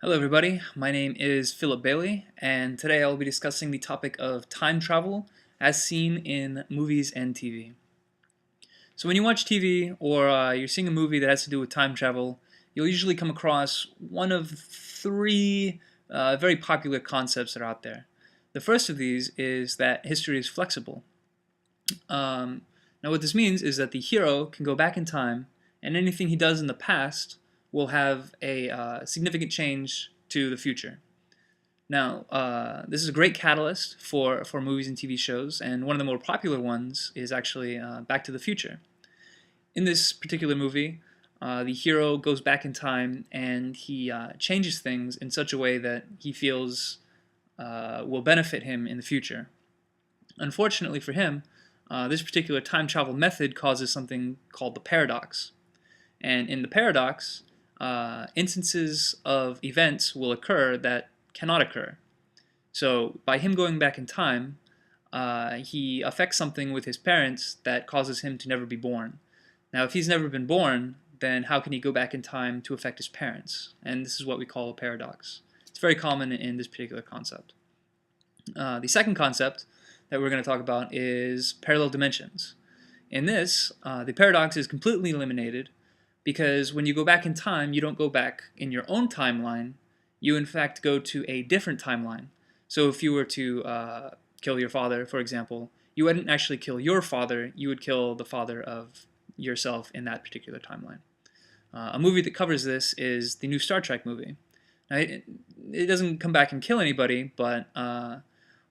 Hello everybody, my name is Philip Bailey, and today I will be discussing the topic of time travel as seen in movies and TV. So when you watch TV or you're seeing a movie that has to do with time travel, you'll usually come across one of three very popular concepts that are out there. The first of these is that history is flexible. Um, Now what this means is that the hero can go back in time, and anything he does in the past will have a significant change to the future. Now, this is a great catalyst for movies and TV shows, and one of the more popular ones is actually Back to the Future. In this particular movie, the hero goes back in time and he changes things in such a way that he feels will benefit him in the future. Unfortunately for him, this particular time travel method causes something called the paradox. And in the paradox, instances of events will occur that cannot occur. So by him going back in time, he affects something with his parents that causes him to never be born. Now, if he's never been born, then how can he go back in time to affect his parents? And this is what we call a paradox. It's very common in this particular concept. The second concept that we're going to talk about is parallel dimensions. In this, the paradox is completely eliminated because when you go back in time, you don't go back in your own timeline. You, in fact, go to a different timeline. So if you were to kill your father, for example, you wouldn't actually kill your father. You would kill the father of yourself in that particular timeline. A movie that covers this is the new Star Trek movie. Now, it doesn't come back and kill anybody, but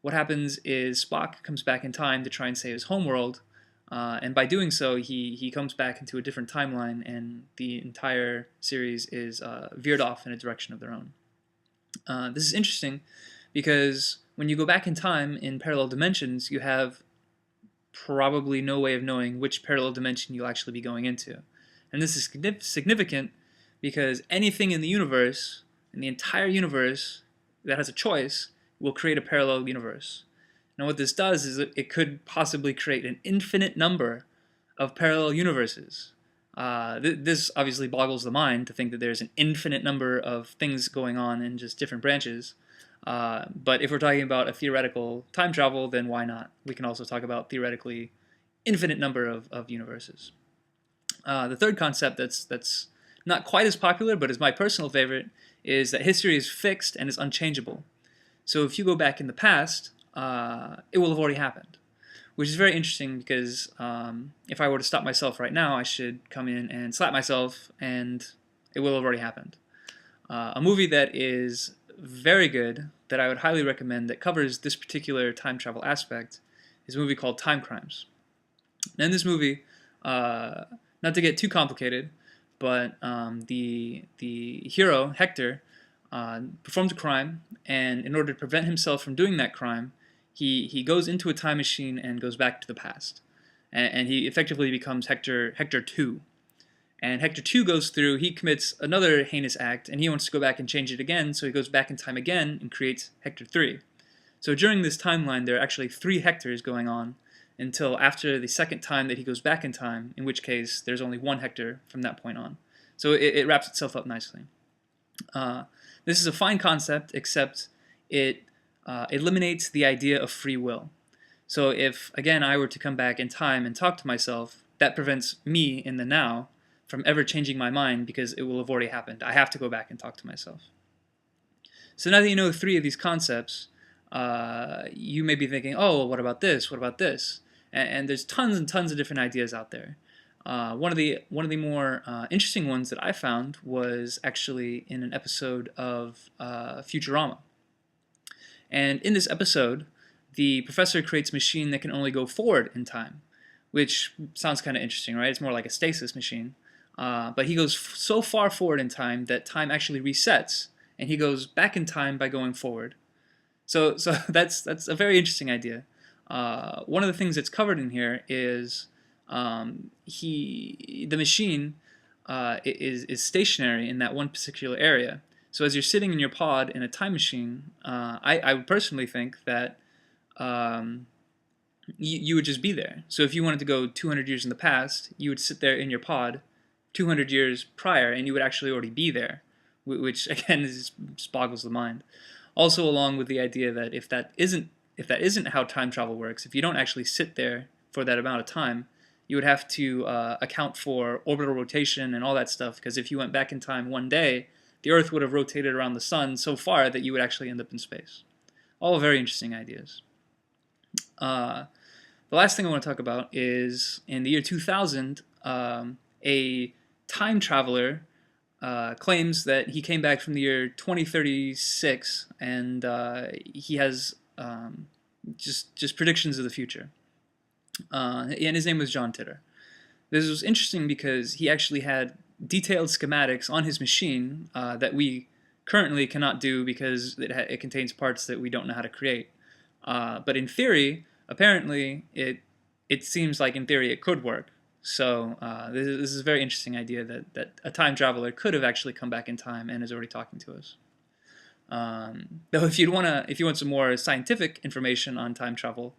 what happens is Spock comes back in time to try and save his homeworld, and by doing so, he comes back into a different timeline, and the entire series is veered off in a direction of their own. This is interesting because when you go back in time in parallel dimensions, you have probably no way of knowing which parallel dimension you'll actually be going into. And this is significant because anything in the entire universe, that has a choice will create a parallel universe. Now what this does is it could possibly create an infinite number of parallel universes. This obviously boggles the mind to think that there's an infinite number of things going on in just different branches. But if we're talking about a theoretical time travel, then why not? We can also talk about theoretically infinite number of universes. The third concept that's not quite as popular, but is my personal favorite, is that history is fixed and is unchangeable. So if you go back in the past, it will have already happened, which is very interesting because if I were to stop myself right now, I should come in and slap myself, and it will have already happened. A movie that is very good, that I would highly recommend, that covers this particular time travel aspect, is a movie called Time Crimes. And in this movie, not to get too complicated, but the hero, Hector, performs a crime, and in order to prevent himself from doing that crime, he goes into a time machine and goes back to the past. And he effectively becomes Hector 2. And Hector 2 goes through, he commits another heinous act, and he wants to go back and change it again, so he goes back in time again and creates Hector 3. So during this timeline, there are actually 3 Hectors going on until after the second time that he goes back in time, in which case there's only 1 Hector from that point on. So it wraps itself up nicely. This is a fine concept, except it eliminates the idea of free will. So if, again, I were to come back in time and talk to myself, that prevents me in the now from ever changing my mind because it will have already happened. I have to go back and talk to myself. So now that you know 3 of these concepts, you may be thinking, oh, well, what about this? What about this? And there's tons and tons of different ideas out there. One of the more interesting ones that I found was actually in an episode of Futurama. And in this episode, the professor creates a machine that can only go forward in time, which sounds kind of interesting, right? It's more like a stasis machine. But he goes so far forward in time that time actually resets, and he goes back in time by going forward. So that's a very interesting idea. One of the things that's covered in here is the machine is stationary in that one particular area. So as you're sitting in your pod in a time machine, I would personally think that you would just be there. So if you wanted to go 200 years in the past, you would sit there in your pod 200 years prior, and you would actually already be there. which again just boggles the mind. Also, along with the idea that if that isn't how time travel works, if you don't actually sit there for that amount of time, you would have to account for orbital rotation and all that stuff, because if you went back in time one day, the Earth would have rotated around the sun so far that you would actually end up in space. All very interesting ideas. The last thing I want to talk about is in the year 2000, a time traveler claims that he came back from the year 2036, and he has just predictions of the future. And his name was John Titor. This was interesting because he actually had detailed schematics on his machine that we currently cannot do because it contains parts that we don't know how to create. But in theory, apparently, it seems like in theory it could work. So this is a very interesting idea that a time traveler could have actually come back in time and is already talking to us. Though if you want some more scientific information on time travel,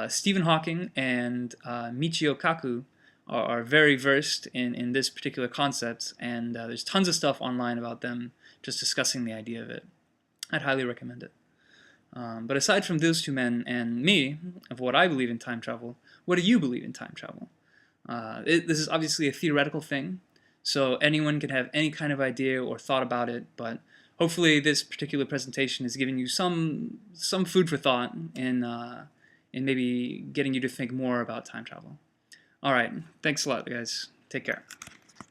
Stephen Hawking and Michio Kaku are very versed in this particular concept, and there's tons of stuff online about them just discussing the idea of it. I'd highly recommend it. But aside from those two men and me, of what I believe in time travel, what do you believe in time travel? This is obviously a theoretical thing, so anyone can have any kind of idea or thought about it, but hopefully this particular presentation is giving you some food for thought in maybe getting you to think more about time travel. Alright, thanks a lot, guys. Take care.